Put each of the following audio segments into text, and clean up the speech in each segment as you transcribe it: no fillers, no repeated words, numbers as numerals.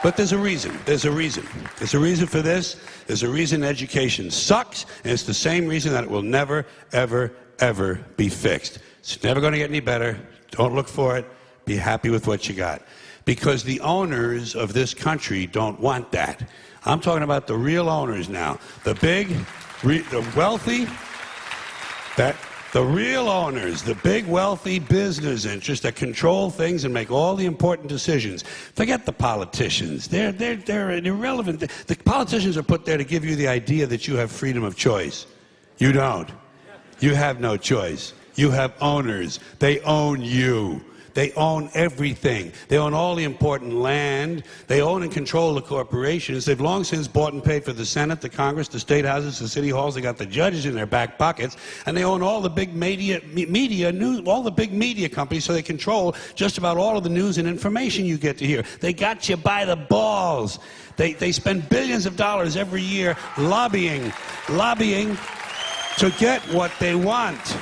But there's a reason. There's a reason. There's a reason for this. There's a reason education sucks, and it's the same reason that it will never, ever, ever be fixed. It's never going to get any better. Don't look for it. Be happy with what you got. Because the owners of this country don't want that. I'm talking about the real owners now. The big, the wealthy, the real owners, the big wealthy business interests that control things and make all the important decisions. Forget the politicians. They're irrelevant. The politicians are put there to give you the idea that you have freedom of choice. You don't. You have no choice. You have owners. They own you. They own everything. They own all the important land. They own and control the corporations. They've long since bought and paid for the Senate, the Congress, the state houses, the city halls. They got the judges in their back pockets. And they own all the big media news, all the big media companies, so they control just about all of the news and information you get to hear. They got you by the balls. They spend billions of dollars every year lobbying to get what they want.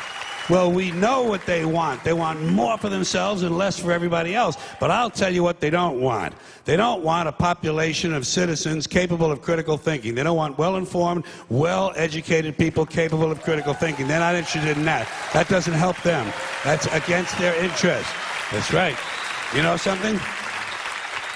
Well, we know what they want. They want more for themselves and less for everybody else. But I'll tell you what they don't want. They don't want a population of citizens capable of critical thinking. They don't want well-informed, well-educated people capable of critical thinking. They're not interested in that. That doesn't help them. That's against their interest. That's right. You know something?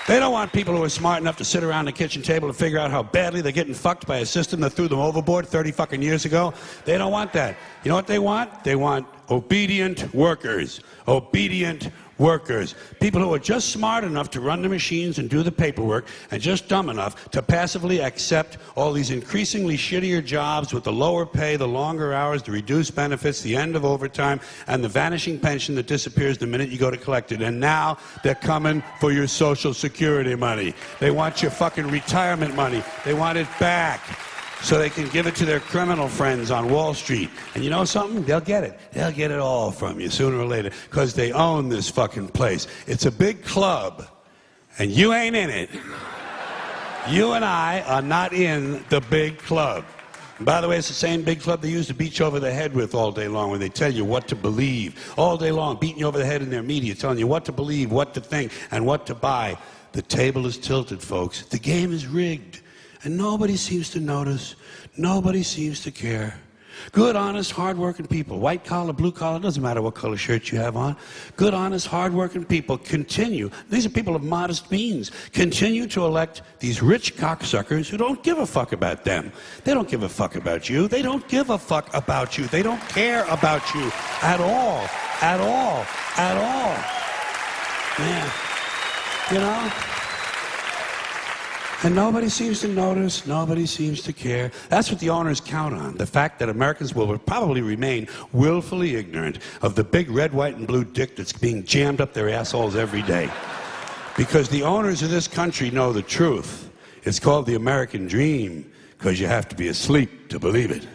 They don't want people who are smart enough to sit around the kitchen table to figure out how badly they're getting fucked by a system that threw them overboard 30 fucking years ago. They don't want that. You know what they want? They want obedient workers. Obedient workers. People who are just smart enough to run the machines and do the paperwork, and just dumb enough to passively accept all these increasingly shittier jobs with the lower pay, the longer hours, the reduced benefits, the end of overtime, and the vanishing pension that disappears the minute you go to collect it. And now they're coming for your Social Security money. They want your fucking retirement money. They want it back, so they can give it to their criminal friends on Wall Street. And you know something? They'll get it. They'll get it all from you sooner or later, because they own this fucking place. It's a big club, and you ain't in it. You and I are not in the big club. And by the way, it's the same big club they used to beat you over the head with all day long, when they tell you what to believe. All day long, beating you over the head in their media, telling you what to believe, what to think, and what to buy. The table is tilted, folks. The game is rigged. And nobody seems to notice. Nobody seems to care. Good, honest, hard-working people, white collar, blue collar, doesn't matter what color shirt you have on. Good, honest, hard-working people continue. These are people of modest means. Continue to elect these rich cocksuckers who don't give a fuck about them. They don't give a fuck about you. They don't give a fuck about you. They don't care about you at all. At all. At all. Man. You know? And nobody seems to notice, nobody seems to care. That's what the owners count on, the fact that Americans will probably remain willfully ignorant of the big red, white, and blue dick that's being jammed up their assholes every day. Because the owners of this country know the truth. It's called the American dream, because you have to be asleep to believe it.